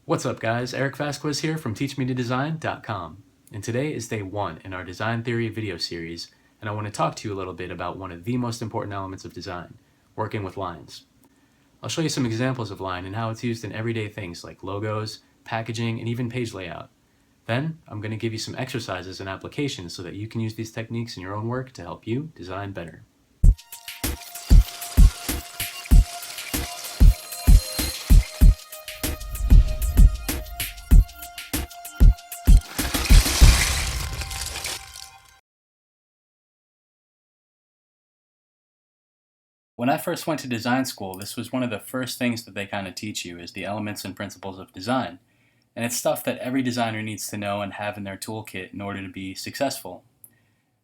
What's up guys, Eric Vasquez here from teachmetodesign.com, and today is day 1 in our design theory video series, and I want to talk to you a little bit about one of the most important elements of design, working with lines. I'll show you some examples of line and how it's used in everyday things like logos, packaging, and even page layout. Then, I'm going to give you some exercises and applications so that you can use these techniques in your own work to help you design better. When I first went to design school, this was one of the first things that they kind of teach you is the elements and principles of design. And it's stuff that every designer needs to know and have in their toolkit in order to be successful.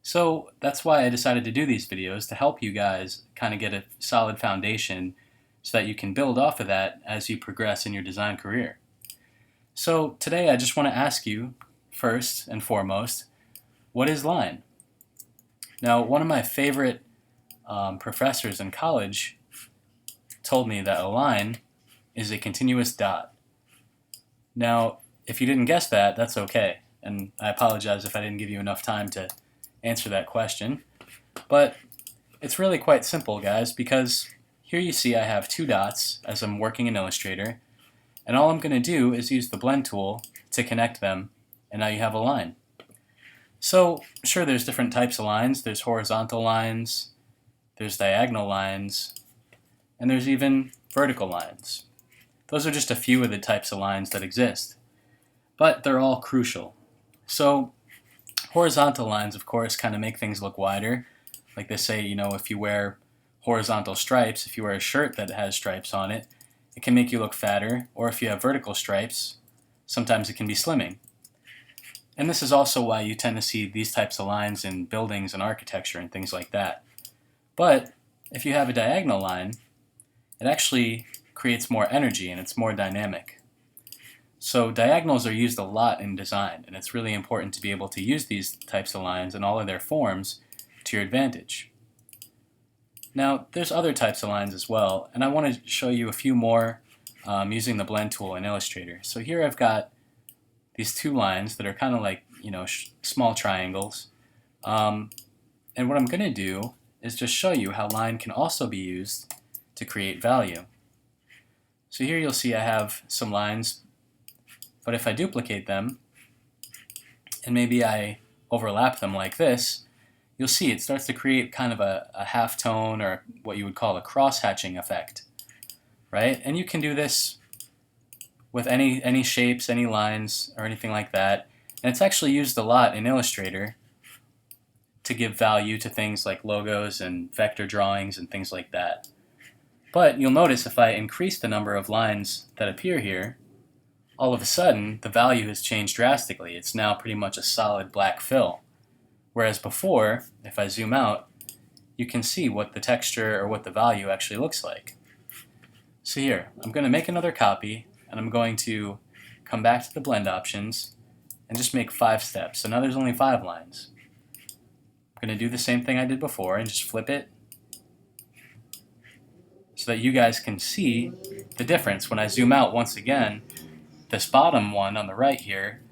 So that's why I decided to do these videos, to help you guys kind of get a solid foundation so that you can build off of that as you progress in your design career. So today I just want to ask you, first and foremost, what is line? Now, one of my favorite professors in college told me that a line is a continuous dot. Now, if you didn't guess that, that's okay, and I apologize if I didn't give you enough time to answer that question, but it's really quite simple, guys, because here you see I have 2 dots as I'm working in Illustrator, and all I'm going to do is use the blend tool to connect them, and now you have a line. So, sure, there's different types of lines. There's horizontal lines, there's diagonal lines, and there's even vertical lines. Those are just a few of the types of lines that exist, but they're all crucial. So horizontal lines, of course, kind of make things look wider. Like they say, if you wear horizontal stripes, if you wear a shirt that has stripes on it, it can make you look fatter, or if you have vertical stripes, sometimes it can be slimming. And this is also why you tend to see these types of lines in buildings and architecture and things like that. But if you have a diagonal line, it actually creates more energy and it's more dynamic. So diagonals are used a lot in design, and it's really important to be able to use these types of lines in all of their forms to your advantage. Now, there's other types of lines as well, and I want to show you a few more using the blend tool in Illustrator. So here I've got these 2 lines that are kind of like, small triangles. And what I'm going to do is just show you how line can also be used to create value. So here you'll see I have some lines, but if I duplicate them, and maybe I overlap them like this, you'll see it starts to create kind of a halftone, or what you would call a cross-hatching effect, right? And you can do this with any shapes, any lines, or anything like that. And it's actually used a lot in Illustrator to give value to things like logos and vector drawings and things like that. But you'll notice if I increase the number of lines that appear here, all of a sudden the value has changed drastically. It's now pretty much a solid black fill. Whereas before, if I zoom out, you can see what the texture or what the value actually looks like. So here, I'm going to make another copy, and I'm going to come back to the blend options and just make 5 steps. So now there's only 5 lines. I'm going to do the same thing I did before and just flip it so that you guys can see the difference. When I zoom out once again, this bottom one on the right here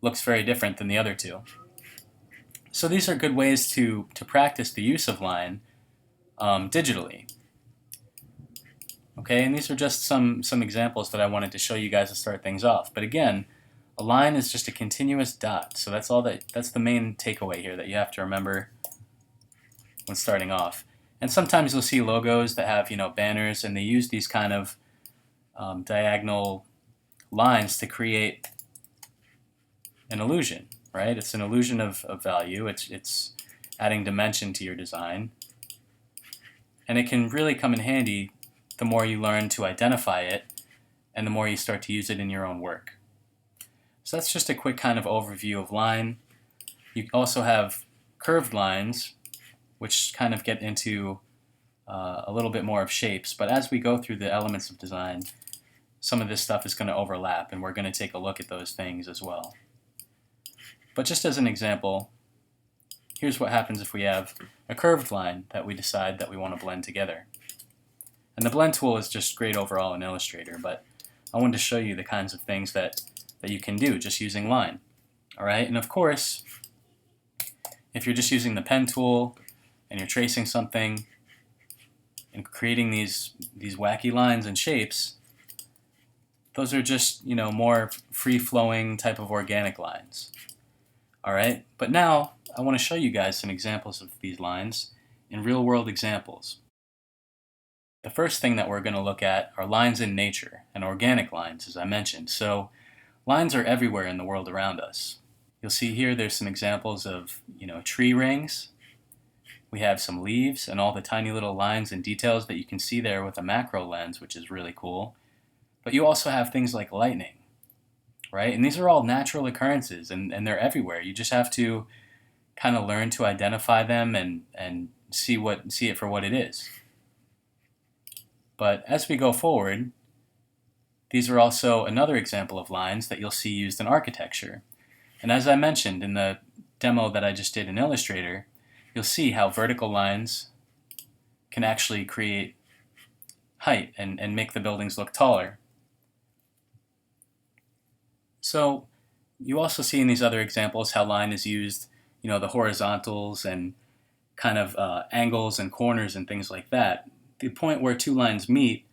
looks very different than the other 2. So these are good ways to practice the use of line digitally. Okay, and these are just some examples that I wanted to show you guys to start things off. But again, a line is just a continuous dot, so that's the main takeaway here that you have to remember when starting off. And sometimes you'll see logos that have banners, and they use these kind of diagonal lines to create an illusion, right? It's an illusion of value. It's adding dimension to your design, and it can really come in handy the more you learn to identify it and the more you start to use it in your own work. So that's just a quick kind of overview of line. You also have curved lines, which kind of get into a little bit more of shapes. But as we go through the elements of design, some of this stuff is going to overlap, and we're going to take a look at those things as well. But just as an example, here's what happens if we have a curved line that we decide that we want to blend together. And the blend tool is just great overall in Illustrator, but I wanted to show you the kinds of things that you can do just using line. All right, and of course, if you're just using the pen tool and you're tracing something and creating these wacky lines and shapes, those are just, more free-flowing type of organic lines. All right, but now I want to show you guys some examples of these lines in real-world examples. The first thing that we're going to look at are lines in nature and organic lines, as I mentioned. So lines are everywhere in the world around us. You'll see here there's some examples of, tree rings. We have some leaves and all the tiny little lines and details that you can see there with a macro lens, which is really cool. But you also have things like lightning, right? And these are all natural occurrences, and they're everywhere. You just have to kind of learn to identify them and see it for what it is. But as we go forward, these are also another example of lines that you'll see used in architecture. And as I mentioned in the demo that I just did in Illustrator, you'll see how vertical lines can actually create height and make the buildings look taller. So you also see in these other examples how line is used, the horizontals and kind of angles and corners and things like that. The point where two lines meet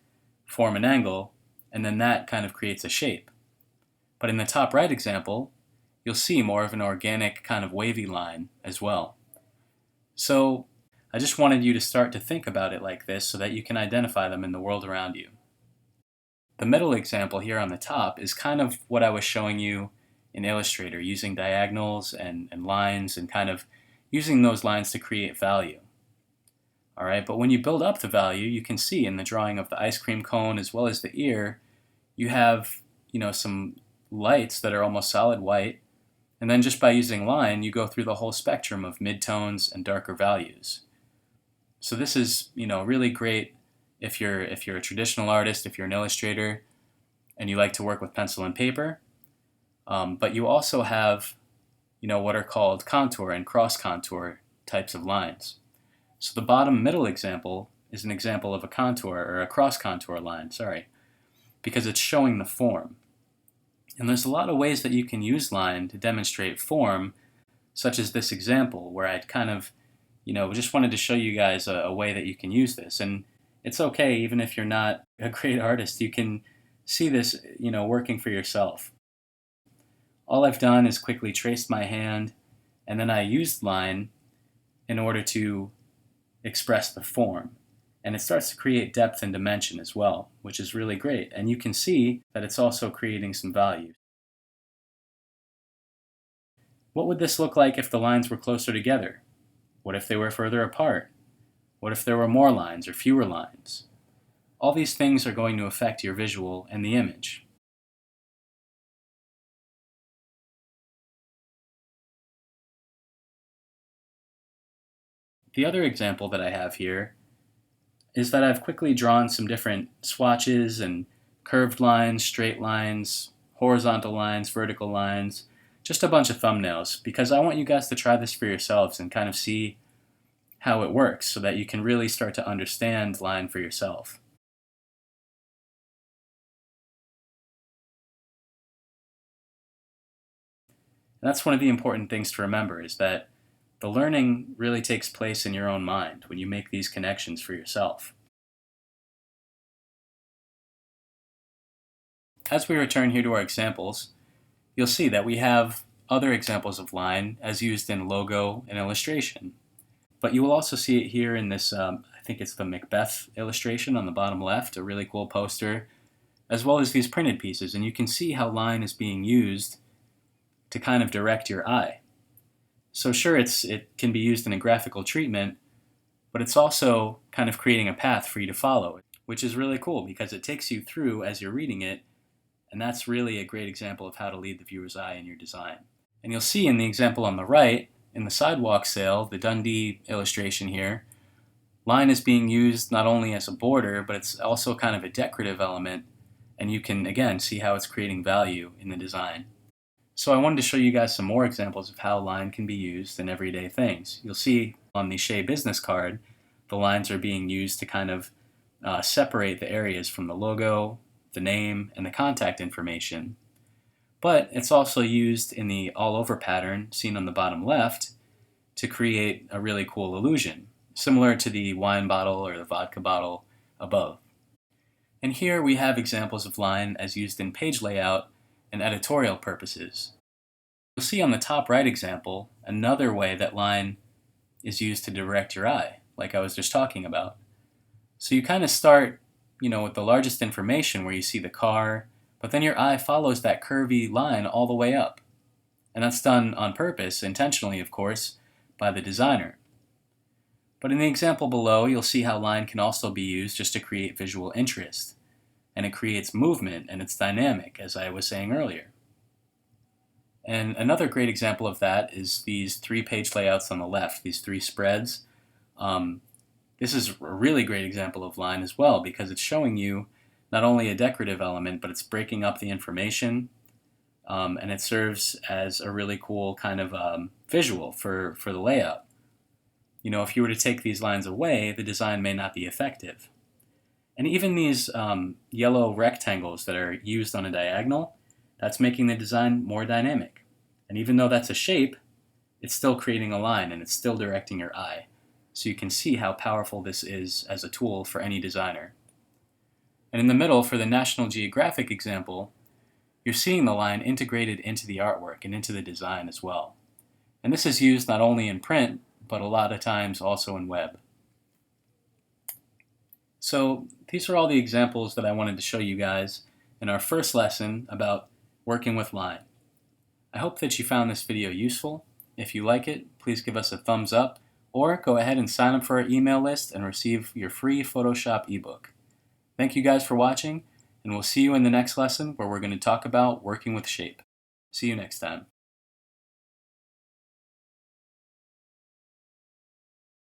form an angle, and then that kind of creates a shape. But in the top right example, you'll see more of an organic kind of wavy line as well. So I just wanted you to start to think about it like this so that you can identify them in the world around you. The middle example here on the top is kind of what I was showing you in Illustrator, using diagonals and lines and kind of using those lines to create value. All right, but when you build up the value, you can see in the drawing of the ice cream cone as well as the ear, you have, some lights that are almost solid white. And then just by using line, you go through the whole spectrum of midtones and darker values. So this is, really great if you're a traditional artist, if you're an illustrator, and you like to work with pencil and paper. But you also have, what are called contour and cross contour types of lines. So the bottom middle example is an example of a contour or a cross contour line, because it's showing the form. And there's a lot of ways that you can use line to demonstrate form, such as this example where I'd kind of, just wanted to show you guys a way that you can use this. And it's okay, even if you're not a great artist, you can see this, working for yourself. All I've done is quickly traced my hand, and then I used line in order to express the form. And it starts to create depth and dimension as well, which is really great. And you can see that it's also creating some value. What would this look like if the lines were closer together? What if they were further apart? What if there were more lines or fewer lines? All these things are going to affect your visual and the image. The other example that I have here is that I've quickly drawn some different swatches and curved lines, straight lines, horizontal lines, vertical lines, just a bunch of thumbnails, because I want you guys to try this for yourselves and kind of see how it works so that you can really start to understand line for yourself. And that's one of the important things to remember, is that the learning really takes place in your own mind when you make these connections for yourself. As we return here to our examples, you'll see that we have other examples of line as used in logo and illustration. But you will also see it here in this, I think it's the Macbeth illustration on the bottom left, a really cool poster, as well as these printed pieces. And you can see how line is being used to kind of direct your eye. So sure, it can be used in a graphical treatment, but it's also kind of creating a path for you to follow, which is really cool because it takes you through as you're reading it, and that's really a great example of how to lead the viewer's eye in your design. And you'll see in the example on the right, in the sidewalk sale, the Dundee illustration here, line is being used not only as a border, but it's also kind of a decorative element, and you can, again, see how it's creating value in the design. So I wanted to show you guys some more examples of how line can be used in everyday things. You'll see on the Shea business card, the lines are being used to kind of separate the areas from the logo, the name, and the contact information. But it's also used in the all-over pattern seen on the bottom left to create a really cool illusion, similar to the wine bottle or the vodka bottle above. And here we have examples of line as used in page layout and editorial purposes. You'll see on the top right example another way that line is used to direct your eye, like I was just talking about. So you kind of start, with the largest information where you see the car, but then your eye follows that curvy line all the way up. And that's done on purpose, intentionally of course, by the designer. But in the example below, you'll see how line can also be used just to create visual interest. And it creates movement and it's dynamic, as I was saying earlier. And another great example of that is these 3-page layouts on the left, these 3 spreads. This is a really great example of line as well because it's showing you not only a decorative element, but it's breaking up the information, and it serves as a really cool kind of visual for the layout. If you were to take these lines away, the design may not be effective. And even these yellow rectangles that are used on a diagonal, that's making the design more dynamic. And even though that's a shape, it's still creating a line and it's still directing your eye. So you can see how powerful this is as a tool for any designer. And in the middle, for the National Geographic example, you're seeing the line integrated into the artwork and into the design as well. And this is used not only in print, but a lot of times also in web. So these are all the examples that I wanted to show you guys in our first lesson about working with line. I hope that you found this video useful. If you like it, please give us a thumbs up or go ahead and sign up for our email list and receive your free Photoshop ebook. Thank you guys for watching, and we'll see you in the next lesson where we're going to talk about working with shape. See you next time.